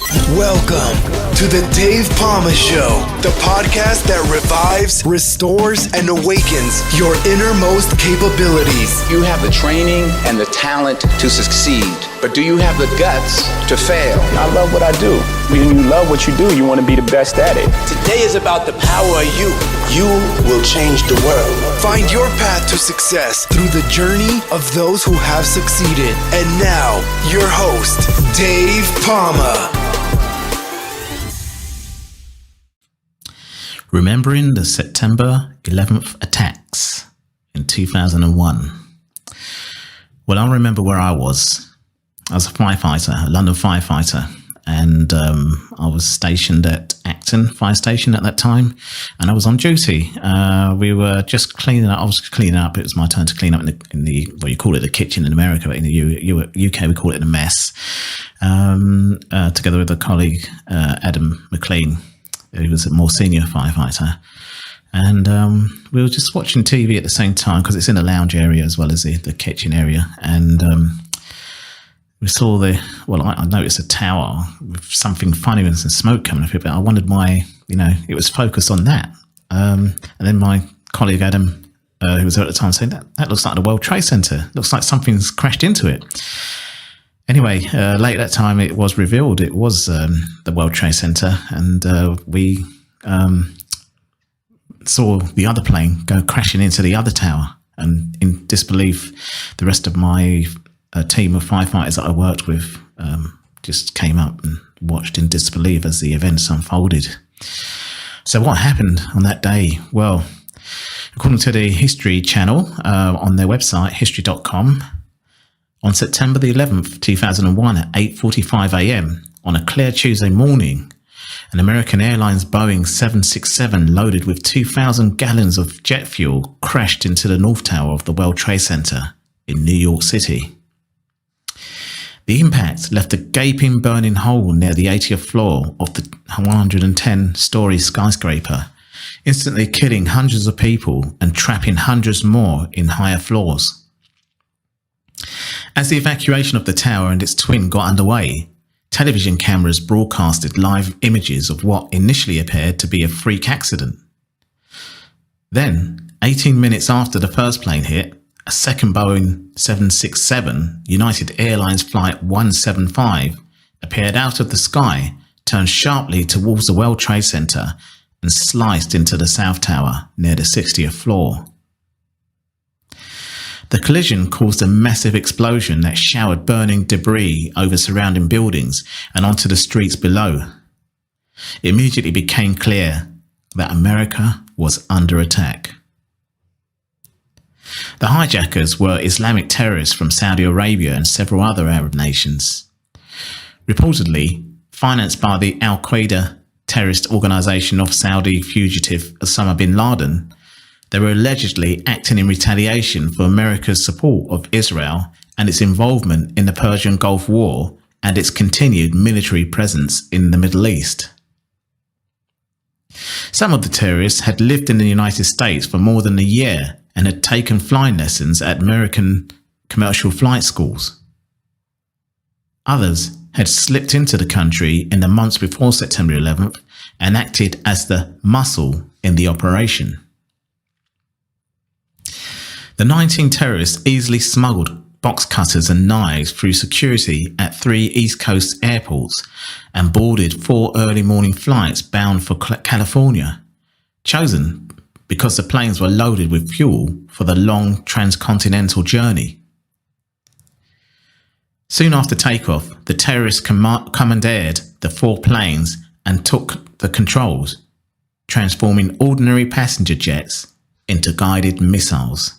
Welcome to the Dave Pamah Show, the podcast that revives, restores, and awakens your innermost capabilities. You have the training and the talent to succeed, but do you have the guts to fail? I love what I do. When you love what you do, you want to be the best at it. Today is about the power of you. You will change the world. Find your path to success through the journey of those who have succeeded. And now, your host, Dave Pamah. Remembering the September 11th attacks in 2001. Well, I remember where I was. I was a firefighter, a London firefighter, and I was stationed at Acton Fire Station at that time, and I was on duty. We were just cleaning up. I was cleaning up. It was my turn to clean up in the well, you call it the kitchen in America, but in the UK we call it the mess. Together with a colleague, Adam McLean. He was a more senior firefighter, and we were just watching TV at the same time because it's in the lounge area as well as the kitchen area. And we saw I noticed a tower with something funny and some smoke coming up it, but I wondered why, it was focused on that. And then my colleague Adam, who was there at the time, said that looks like the World Trade Center. Looks like something's crashed into it. Anyway, late that time, it was revealed it was the World Trade Center, and we saw the other plane go crashing into the other tower. And in disbelief, the rest of my team of firefighters that I worked with just came up and watched in disbelief as the events unfolded. So what happened on that day? Well, according to the History Channel on their website, history.com, on September the 11th, 2001 at 8:45 a.m. on a clear Tuesday morning, an American Airlines Boeing 767 loaded with 2,000 gallons of jet fuel crashed into the North Tower of the World Trade Center in New York City. The impact left a gaping, burning hole near the 80th floor of the 110-story skyscraper, instantly killing hundreds of people and trapping hundreds more in higher floors. As the evacuation of the tower and its twin got underway, television cameras broadcasted live images of what initially appeared to be a freak accident. Then, 18 minutes after the first plane hit, a second Boeing 767 United Airlines Flight 175 appeared out of the sky, turned sharply towards the World Trade Center, and sliced into the South Tower near the 60th floor. The collision caused a massive explosion that showered burning debris over surrounding buildings and onto the streets below. It immediately became clear that America was under attack. The hijackers were Islamic terrorists from Saudi Arabia and several other Arab nations. Reportedly financed by the Al-Qaeda terrorist organization of Saudi fugitive Osama bin Laden, they were allegedly acting in retaliation for America's support of Israel and its involvement in the Persian Gulf War and its continued military presence in the Middle East. Some of the terrorists had lived in the United States for more than a year and had taken flying lessons at American commercial flight schools. Others had slipped into the country in the months before September 11th and acted as the muscle in the operation. The 19 terrorists easily smuggled box cutters and knives through security at 3 East Coast airports and boarded 4 early morning flights bound for California, chosen because the planes were loaded with fuel for the long transcontinental journey. Soon after takeoff, the terrorists commandeered the 4 planes and took the controls, transforming ordinary passenger jets into guided missiles.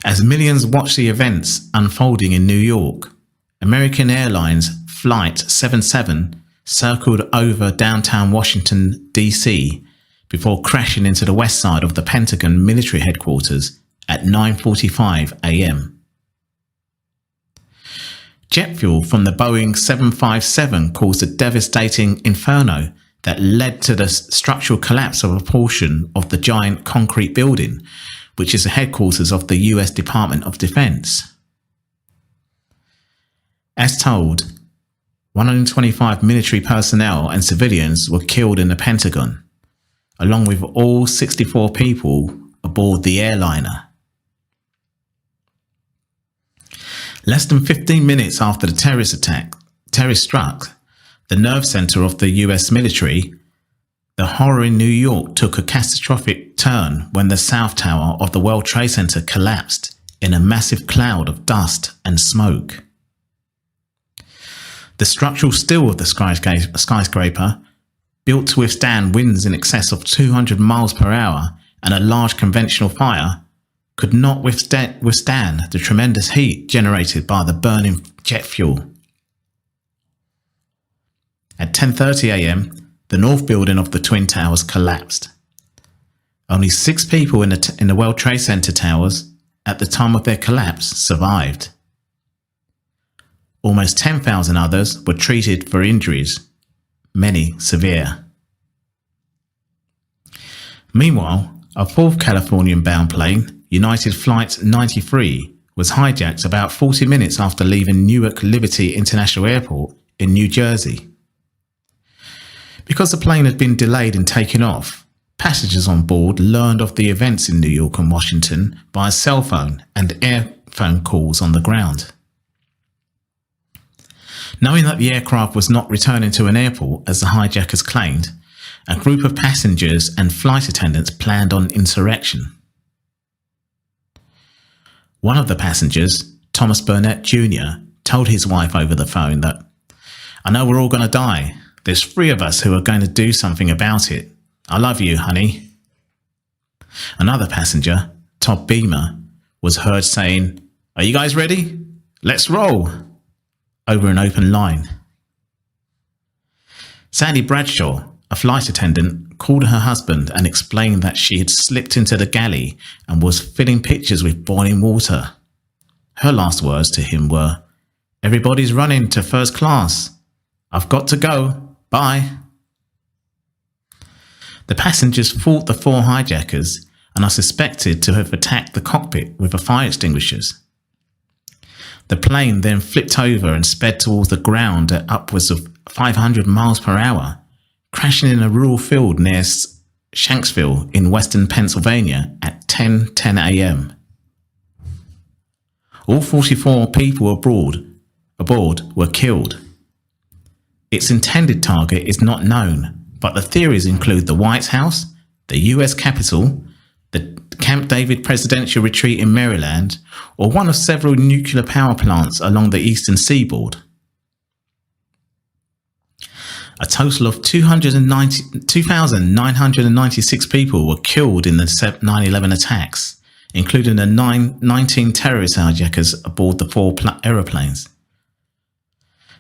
As millions watched the events unfolding in New York, American Airlines Flight 77 circled over downtown Washington, D.C. before crashing into the west side of the Pentagon military headquarters at 9:45 a.m. Jet fuel from the Boeing 757 caused a devastating inferno that led to the structural collapse of a portion of the giant concrete building, which is the headquarters of the US Department of Defense. As told, 125 military personnel and civilians were killed in the Pentagon, along with all 64 people aboard the airliner. Less than 15 minutes after the terrorist struck the nerve center of the US military, the horror in New York took a catastrophic turn when the South Tower of the World Trade Center collapsed in a massive cloud of dust and smoke. The structural steel of the skyscraper, built to withstand winds in excess of 200 miles per hour and a large conventional fire, could not withstand the tremendous heat generated by the burning jet fuel. At 10:30 a.m., the north building of the Twin Towers collapsed. Only 6 people in the World Trade Center towers at the time of their collapse survived. Almost 10,000 others were treated for injuries, many severe. Meanwhile, a fourth Californian-bound plane, United Flight 93, was hijacked about 40 minutes after leaving Newark Liberty International Airport in New Jersey. Because the plane had been delayed in taking off, passengers on board learned of the events in New York and Washington via cell phone and airphone calls on the ground. Knowing that the aircraft was not returning to an airport as the hijackers claimed, a group of passengers and flight attendants planned on insurrection. One of the passengers, Thomas Burnett Jr., told his wife over the phone that, "I know we're all going to die. There's 3 of us who are going to do something about it. I love you, honey." Another passenger, Todd Beamer, was heard saying, "Are you guys ready? Let's roll," over an open line. Sandy Bradshaw, a flight attendant, called her husband and explained that she had slipped into the galley and was filling pitchers with boiling water. Her last words to him were, "Everybody's running to first class. I've got to go. Bye." The passengers fought the 4 hijackers and are suspected to have attacked the cockpit with fire extinguishers. The plane then flipped over and sped towards the ground at upwards of 500 miles per hour, crashing in a rural field near Shanksville in western Pennsylvania at 10:10 a.m. All 44 people aboard were killed. Its intended target is not known, but the theories include the White House, the US Capitol, the Camp David presidential retreat in Maryland, or one of several nuclear power plants along the eastern seaboard. A total of 2,996 people were killed in the 9/11 attacks, including the 19 terrorist hijackers aboard the 4 aeroplanes.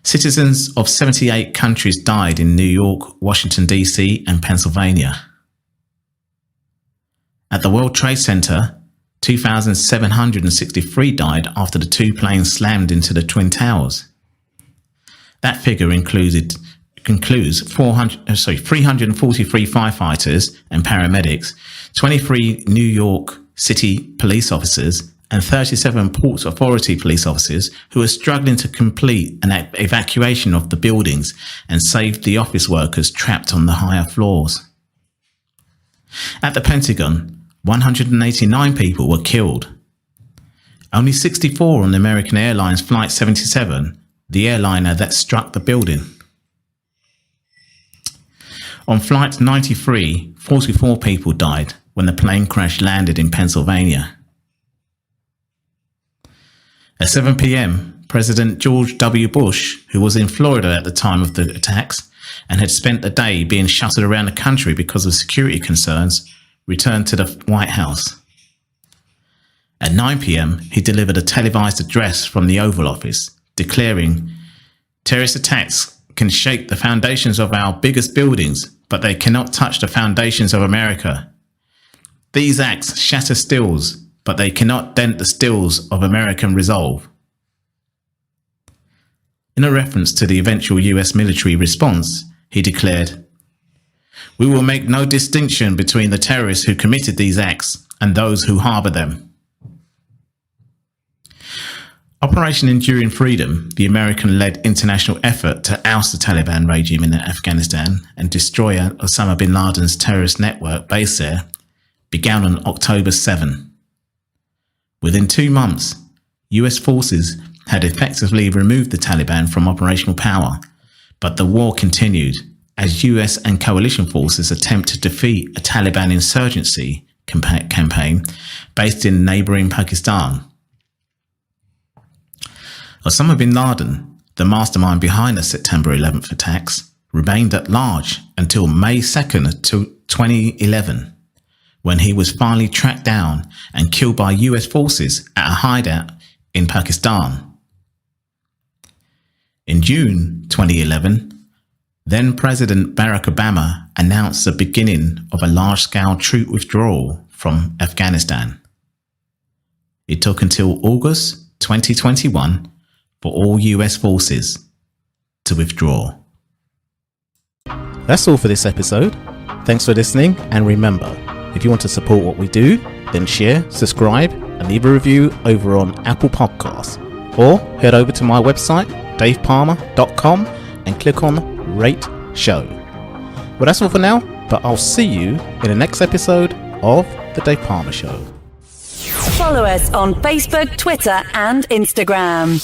Citizens of 78 countries died in New York, Washington, D.C., and Pennsylvania. At the World Trade Center, 2,763 died after the 2 planes slammed into the Twin Towers. That figure includes 343 firefighters and paramedics, 23 New York City police officers, and 37 Port Authority police officers who are struggling to complete an evacuation of the buildings and save the office workers trapped on the higher floors. At the Pentagon, 189 people were killed. Only 64 on American Airlines Flight 77, the airliner that struck the building. On Flight 93, 44 people died when the plane crash landed in Pennsylvania. At 7 p.m., President George W. Bush, who was in Florida at the time of the attacks and had spent the day being shuttled around the country because of security concerns, returned to the White House. At 9 p.m., he delivered a televised address from the Oval Office, declaring, "Terrorist attacks can shake the foundations of our biggest buildings, but they cannot touch the foundations of America. These acts shatter steels, but they cannot dent the steels of American resolve." In a reference to the eventual US military response, he declared, "We will make no distinction between the terrorists who committed these acts and those who harbor them." Operation Enduring Freedom, the American-led international effort to oust the Taliban regime in Afghanistan and destroy Osama bin Laden's terrorist network based there, began on October 7. Within 2 months, US forces had effectively removed the Taliban from operational power, but the war continued as US and coalition forces attempt to defeat a Taliban insurgency campaign based in neighbouring Pakistan. Osama bin Laden, the mastermind behind the September 11th attacks, remained at large until May 2nd, 2011, when he was finally tracked down and killed by US forces at a hideout in Pakistan. In June 2011, then President Barack Obama announced the beginning of a large-scale troop withdrawal from Afghanistan. It took until August 2021 for all US forces to withdraw. That's all for this episode. Thanks for listening, and remember, if you want to support what we do, then share, subscribe, and leave a review over on Apple Podcasts. Or head over to my website, davepalmer.com, and click on Rate Show. Well, that's all for now, but I'll see you in the next episode of The Dave Palmer Show. Follow us on Facebook, Twitter, and Instagram.